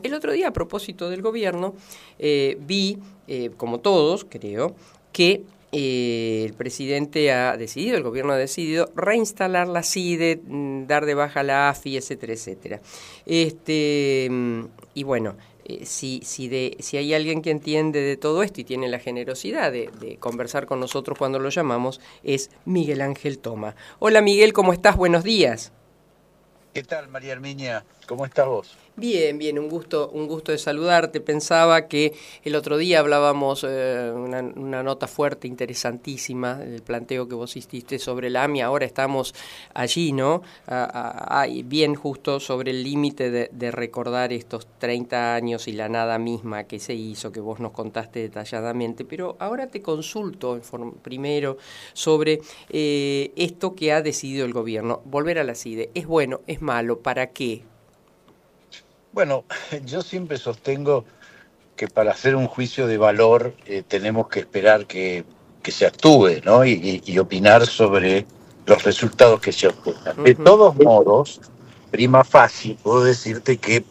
El otro día, a propósito del gobierno, vi, como todos, creo, que el presidente ha decidido, el gobierno ha decidido reinstalar la CIDE, dar de baja la AFI, etcétera, etcétera. Y bueno, si hay alguien que entiende de todo esto y tiene la generosidad de conversar con nosotros cuando lo llamamos, es Miguel Ángel Toma. Hola Miguel, ¿cómo estás? Buenos días. ¿Qué tal, María Herminia? ¿Cómo estás vos? Bien, un gusto de saludarte. Pensaba que el otro día hablábamos una nota fuerte, interesantísima, el planteo que vos hiciste sobre la AMI. Ahora estamos allí, ¿no? Bien justo sobre el límite de recordar estos 30 años y la nada misma que se hizo, que vos nos contaste detalladamente. Pero ahora te consulto primero sobre esto que ha decidido el gobierno. Volver a la CIDE. ¿Es bueno? ¿Es malo? ¿Para qué? Bueno, yo siempre sostengo que para hacer un juicio de valor tenemos que esperar que se actúe, ¿no? Y opinar sobre los resultados que se obtengan. De todos modos, prima facie, puedo decirte que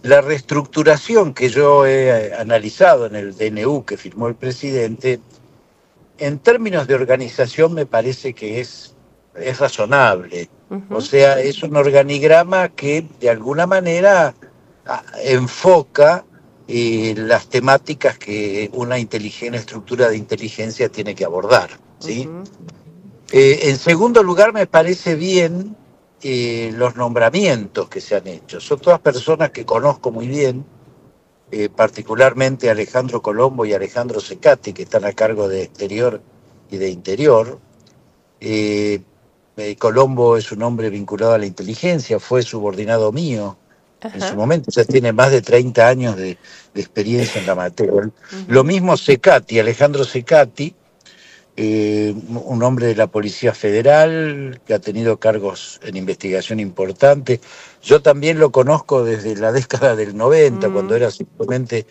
la reestructuración que yo he analizado en el DNU que firmó el presidente, en términos de organización me parece que es razonable. O sea, es un organigrama que de alguna manera enfoca las temáticas que una estructura de inteligencia tiene que abordar, ¿sí? En segundo lugar, me parece bien los nombramientos que se han hecho. Son todas personas que conozco muy bien, particularmente Alejandro Colombo y Alejandro Secati, que están a cargo de Exterior y de Interior. Colombo es un hombre vinculado a la inteligencia, fue subordinado mío en su momento, ya tiene más de 30 años de experiencia en la materia. Lo mismo Secati, Alejandro Secati, un hombre de la Policía Federal que ha tenido cargos en investigación importantes. Yo también lo conozco desde la década del 90, cuando era simplemente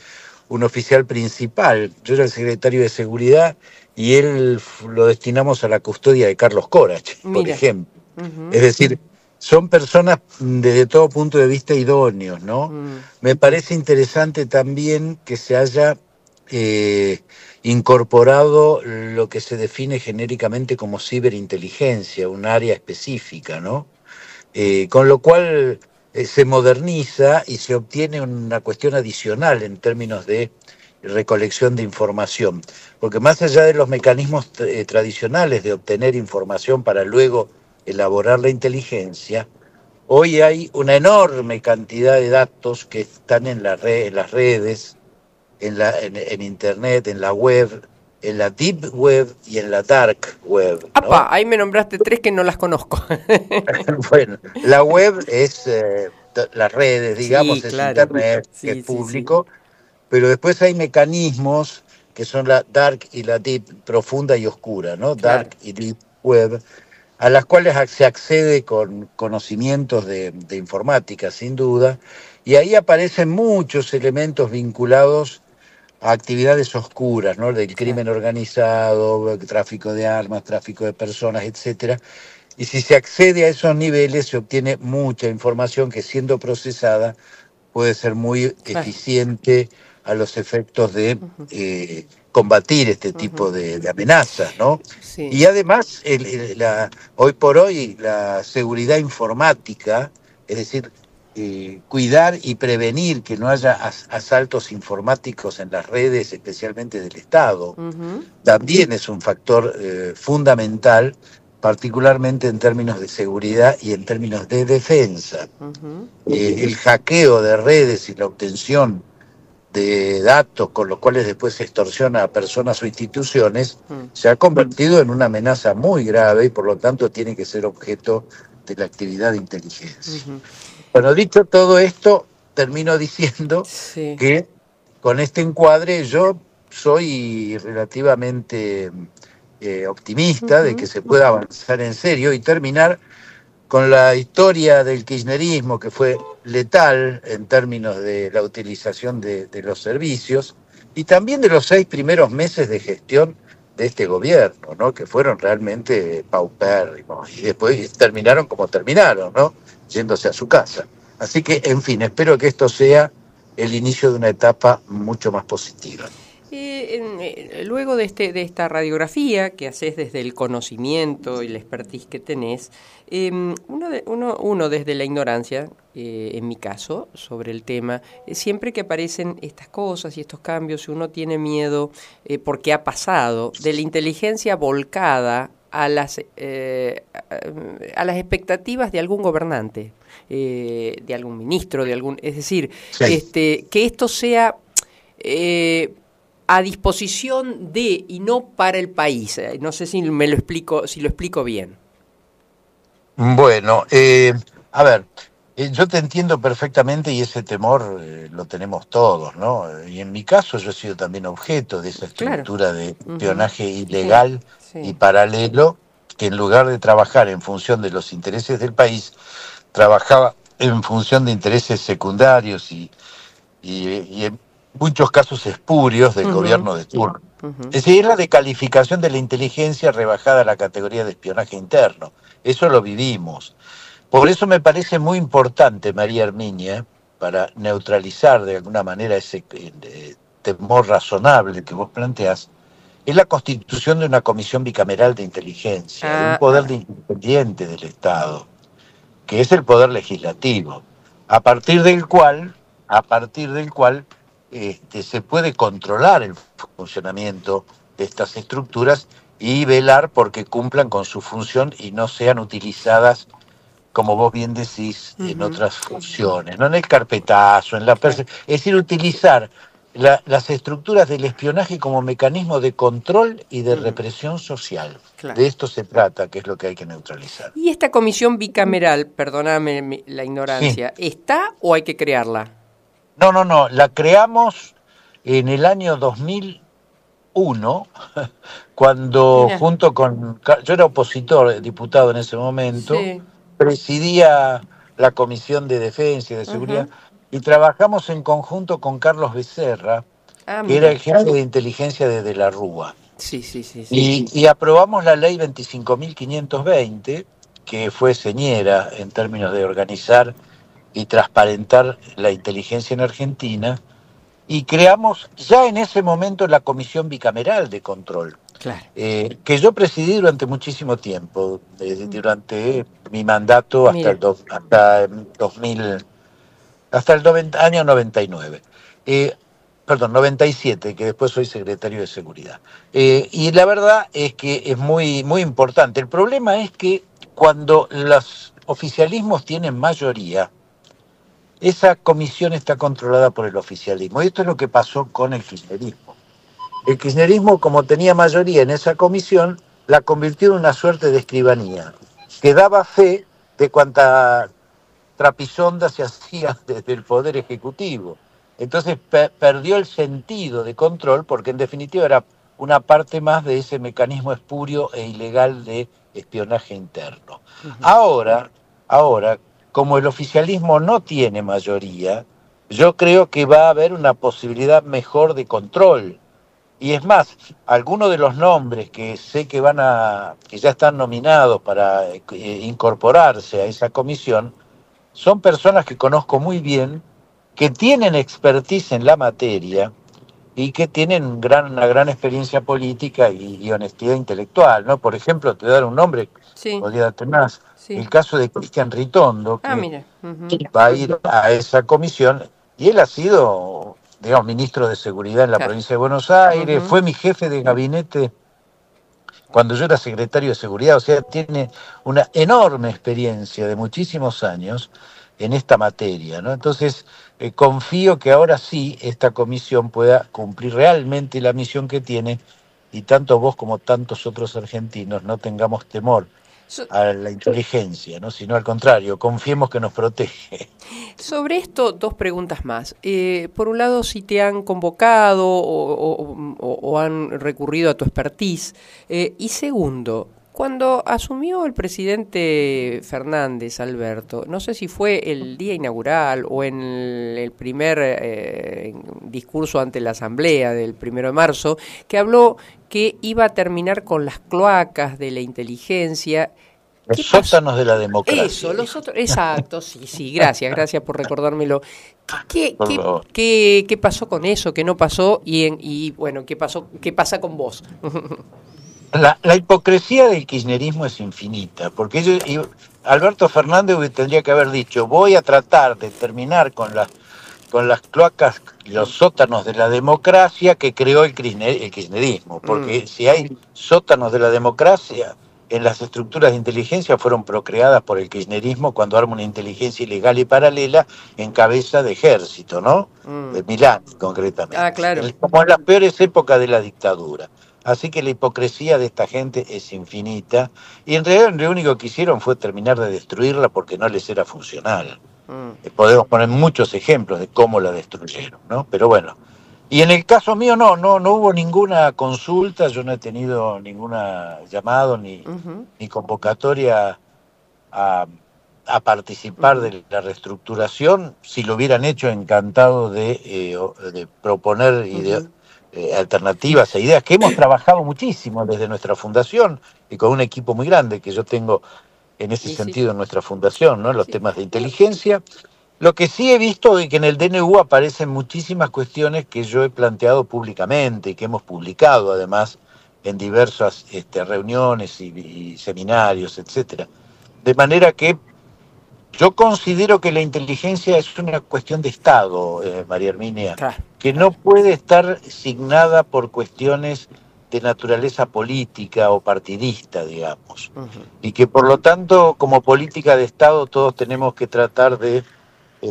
un oficial principal. Yo era el secretario de Seguridad y él lo destinamos a la custodia de Carlos Corach, por ejemplo. Es decir, son personas desde todo punto de vista idóneos, ¿no? Me parece interesante también que se haya incorporado lo que se define genéricamente como ciberinteligencia, un área específica, ¿no? Con lo cual se moderniza y se obtiene una cuestión adicional en términos de recolección de información, porque más allá de los mecanismos tradicionales de obtener información para luego elaborar la inteligencia, hoy hay una enorme cantidad de datos que están en las redes, en Internet, en la web, en la Deep Web y en la Dark Web, ¿no? ¡Apa! Ahí me nombraste tres que no las conozco. Bueno, la web es las redes, digamos, Sí, es claro. Internet, Sí, es sí, público, pero después hay mecanismos que son la Dark y la Deep, profunda y oscura, ¿no? claro. Dark y Deep Web, a las cuales se accede con conocimientos de informática, sin duda, y ahí aparecen muchos elementos vinculados a actividades oscuras, ¿no? Del crimen organizado, tráfico de armas, tráfico de personas, etcétera. Y si se accede a esos niveles, se obtiene mucha información que, siendo procesada, puede ser muy eficiente a los efectos de combatir este tipo de amenazas, ¿no? Sí. Y además, hoy por hoy, la seguridad informática, es decir, cuidar y prevenir que no haya asaltos informáticos en las redes, especialmente del Estado, también es un factor fundamental, particularmente en términos de seguridad y en términos de defensa. El hackeo de redes y la obtención de datos con los cuales después se extorsiona a personas o instituciones se ha convertido en una amenaza muy grave y por lo tanto tiene que ser objeto de la actividad de inteligencia. Bueno, dicho todo esto, termino diciendo que con este encuadre yo soy relativamente optimista de que se pueda avanzar en serio y terminar con la historia del kirchnerismo, que fue letal en términos de la utilización de los servicios, y también de los 6 primeros meses de gestión de este gobierno, ¿no? Que fueron realmente paupérrimos, y después terminaron como terminaron, ¿no? Yéndose a su casa. Así que, en fin, espero que esto sea el inicio de una etapa mucho más positiva. Luego de esta radiografía que haces desde el conocimiento y la expertise que tenés, uno desde la ignorancia, en mi caso, sobre el tema, siempre que aparecen estas cosas y estos cambios, uno tiene miedo, porque ha pasado, de la inteligencia volcada a las expectativas de algún gobernante, de algún ministro, es decir, Sí. que esto sea a disposición de y no para el país. No sé si me lo explico, si lo explico bien. Bueno, a ver, yo te entiendo perfectamente y ese temor lo tenemos todos, ¿no? Y en mi caso yo he sido también objeto de esa Claro. estructura de Uh-huh. espionaje Sí, ilegal y sí. paralelo, que en lugar de trabajar en función de los intereses del país, trabajaba en función de intereses secundarios y en muchos casos espurios del Uh-huh. gobierno de turno. Uh-huh. Es decir, es la decalificación de la inteligencia rebajada a la categoría de espionaje interno. Eso lo vivimos. Por eso me parece muy importante, María Herminia, para neutralizar de alguna manera ese temor razonable que vos planteás, es la constitución de una comisión bicameral de inteligencia, de un poder independiente del Estado, que es el poder legislativo, a partir del cual, se puede controlar el funcionamiento de estas estructuras y velar porque cumplan con su función y no sean utilizadas, como vos bien decís, en Uh-huh. otras funciones, no en el carpetazo, en la Claro. es decir, utilizar las estructuras del espionaje como mecanismo de control y de Uh-huh. represión social. Claro. De esto se trata, que es lo que hay que neutralizar. ¿Y esta comisión bicameral, perdóname la Sí. ignorancia, está o hay que crearla? No, la creamos en el año 2001, cuando Mira. junto con, yo era opositor, diputado en ese momento, Sí. presidía la Comisión de Defensa y de Seguridad, Uh-huh. y trabajamos en conjunto con Carlos Becerra, Ah, que era mira. el jefe de inteligencia de la Rúa. Sí, sí, sí, sí. Y aprobamos la ley 25.520, que fue señera en términos de organizar y transparentar la inteligencia en Argentina, y creamos ya en ese momento la Comisión Bicameral de Control, Claro. que yo presidí durante muchísimo tiempo, durante mi mandato Mira. hasta 2000, hasta el año 99. Perdón, 97, que después soy secretario de Seguridad. Y la verdad es que es muy, muy importante. El problema es que cuando los oficialismos tienen mayoría, esa comisión está controlada por el oficialismo. Y esto es lo que pasó con el kirchnerismo. El kirchnerismo, como tenía mayoría en esa comisión, la convirtió en una suerte de escribanía, que daba fe de cuánta trapisonda se hacía desde el Poder Ejecutivo. Entonces perdió el sentido de control, porque en definitiva era una parte más de ese mecanismo espurio e ilegal de espionaje interno. Uh-huh. Ahora, como el oficialismo no tiene mayoría, yo creo que va a haber una posibilidad mejor de control. Y es más, algunos de los nombres que sé que que ya están nominados para incorporarse a esa comisión, son personas que conozco muy bien, que tienen expertise en la materia y que tienen una gran experiencia política y honestidad intelectual, ¿no? Por ejemplo, te voy a dar un nombre, Sí, podría darte más, sí. el caso de Cristian Ritondo, Ah, que mira. Uh-huh. va a ir a esa comisión, y él ha sido, digamos, ministro de Seguridad en la Claro. provincia de Buenos Aires, Uh-huh. fue mi jefe de gabinete cuando yo era secretario de Seguridad, o sea, tiene una enorme experiencia de muchísimos años en esta materia, ¿no? Entonces, confío que ahora sí esta comisión pueda cumplir realmente la misión que tiene y tanto vos como tantos otros argentinos no tengamos temor So- a la inteligencia, ¿no? Sino al contrario, confiemos que nos protege. Sobre esto, dos preguntas más. Por un lado, si te han convocado o han recurrido a tu expertise. Y segundo, cuando asumió el presidente Fernández, Alberto, no sé si fue el día inaugural o en el primer discurso ante la Asamblea del 1 de marzo, que habló que iba a terminar con las cloacas de la inteligencia. Los ¿Qué pasó? sótanos de la democracia. Eso, los otros, exacto, sí, gracias por recordármelo. ¿Qué, Por qué, favor. qué pasó con eso? ¿Qué no pasó? Y bueno, qué pasa con vos? La hipocresía del kirchnerismo es infinita, porque Alberto Fernández tendría que haber dicho, voy a tratar de terminar con las cloacas, los sótanos de la democracia que creó el kirchnerismo, porque si hay sótanos de la democracia, en las estructuras de inteligencia fueron procreadas por el kirchnerismo cuando arma una inteligencia ilegal y paralela en cabeza de ejército, ¿no? De Milán, concretamente. Ah, claro. Como en las peores épocas de la dictadura. Así que la hipocresía de esta gente es infinita, y en realidad lo único que hicieron fue terminar de destruirla porque no les era funcional. Podemos poner muchos ejemplos de cómo la destruyeron, ¿no? Pero bueno. Y en el caso mío no hubo ninguna consulta, yo no he tenido ninguna llamado ni convocatoria a participar de la reestructuración. Si lo hubieran hecho, encantado de proponer alternativas e ideas que hemos trabajado muchísimo desde nuestra fundación y con un equipo muy grande que yo tengo en ese sentido en nuestra fundación, ¿no? Los temas de inteligencia. Lo que sí he visto es que en el DNU aparecen muchísimas cuestiones que yo he planteado públicamente y que hemos publicado además en diversas reuniones y seminarios, etcétera. De manera que yo considero que la inteligencia es una cuestión de Estado, María Herminia, que no puede estar signada por cuestiones de naturaleza política o partidista, digamos, y que por lo tanto como política de Estado todos tenemos que tratar de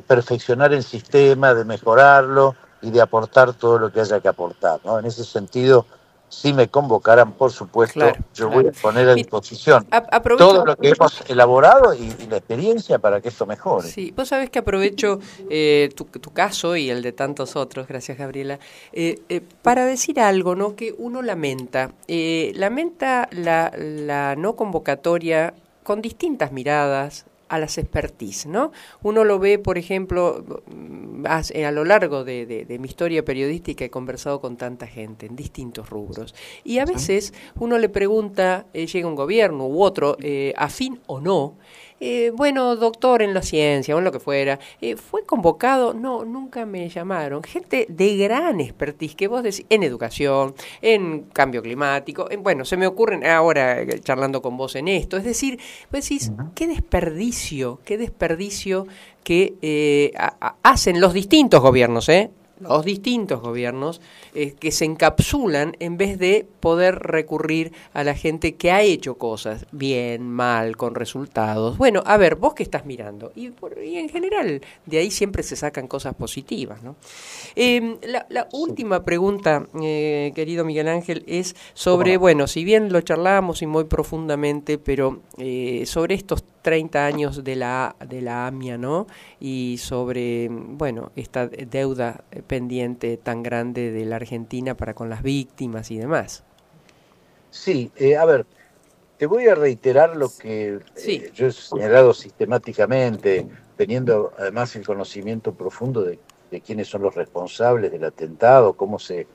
perfeccionar el sistema, de mejorarlo y de aportar todo lo que haya que aportar, ¿no? En ese sentido, si me convocaran, por supuesto, voy a poner a disposición todo lo que hemos elaborado y la experiencia para que esto mejore. Sí, vos sabés que aprovecho tu caso y el de tantos otros, gracias Gabriela, para decir algo, ¿no? Que uno lamenta la no convocatoria con distintas miradas a las expertise, ¿no? Uno lo ve, por ejemplo, a lo largo de mi historia periodística he conversado con tanta gente en distintos rubros y a veces uno le pregunta, llega un gobierno u otro, afín o no, bueno, doctor en la ciencia o en lo que fuera, ¿fue convocado? No, nunca me llamaron. Gente de gran expertise que vos decís, en educación, en cambio climático, bueno, se me ocurren ahora charlando con vos en esto, es decir, vos decís, qué desperdicio que hacen los distintos gobiernos, los distintos gobiernos que se encapsulan en vez de poder recurrir a la gente que ha hecho cosas bien, mal, con resultados. Bueno, a ver, vos que estás mirando, y en general de ahí siempre se sacan cosas positivas, ¿no? La última pregunta, querido Miguel Ángel, es sobre, bueno, si bien lo charlamos y muy profundamente, pero sobre estos 30 años de la AMIA, ¿no? Y sobre, bueno, esta deuda pendiente tan grande de la Argentina para con las víctimas y demás. Sí, a ver, te voy a reiterar lo que yo he señalado sistemáticamente, teniendo además el conocimiento profundo de quiénes son los responsables del atentado, cómo se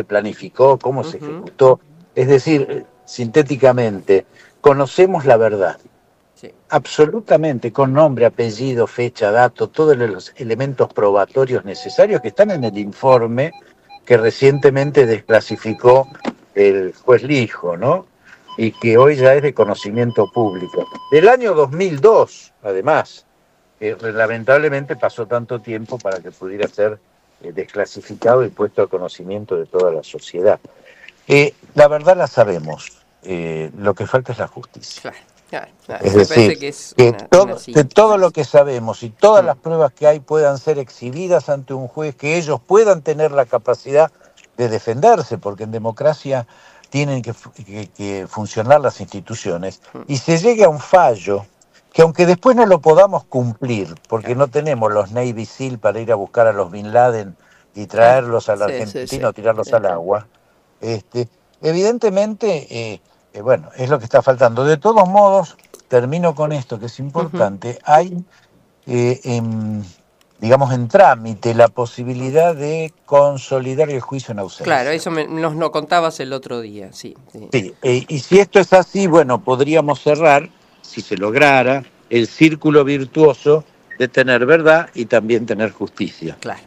planificó, cómo se ejecutó. Es decir, sintéticamente, conocemos la verdad. Sí. Absolutamente, con nombre, apellido, fecha, dato, todos los elementos probatorios necesarios que están en el informe que recientemente desclasificó el juez Lijo, ¿no? Y que hoy ya es de conocimiento público. Del año 2002, además, lamentablemente pasó tanto tiempo para que pudiera ser desclasificado y puesto a conocimiento de toda la sociedad. La verdad la sabemos, lo que falta es la justicia. Claro, es decir, que todo lo que sabemos y todas las pruebas que hay puedan ser exhibidas ante un juez, que ellos puedan tener la capacidad de defenderse, porque en democracia tienen que funcionar las instituciones, y se llegue a un fallo que, aunque después no lo podamos cumplir, porque no tenemos los Navy SEAL para ir a buscar a los Bin Laden y traerlos a la Argentina o tirarlos al agua, evidentemente... bueno, es lo que está faltando. De todos modos, termino con esto que es importante. Hay, digamos, en trámite la posibilidad de consolidar el juicio en ausencia. Claro, eso nos lo contabas el otro día, sí. Sí, y si esto es así, bueno, podríamos cerrar si se lograra, el círculo virtuoso de tener verdad y también tener justicia. Claro.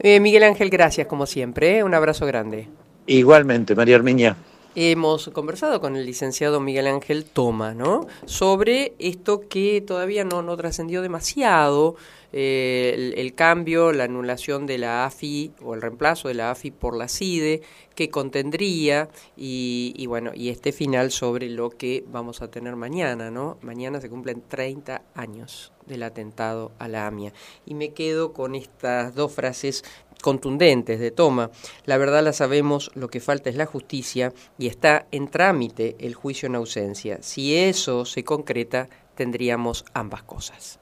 Miguel Ángel, gracias como siempre, un abrazo grande. Igualmente, María Arminia. Hemos conversado con el licenciado Miguel Ángel Toma, ¿no?, sobre esto que todavía no trascendió demasiado, el cambio, la anulación de la AFI o el reemplazo de la AFI por la CIDE, que contendría y bueno, y este final sobre lo que vamos a tener mañana, ¿no? Mañana se cumplen 30 años del atentado a la AMIA. Y me quedo con estas dos frases contundentes de Toma. La verdad la sabemos, lo que falta es la justicia y está en trámite el juicio en ausencia. Si eso se concreta, tendríamos ambas cosas.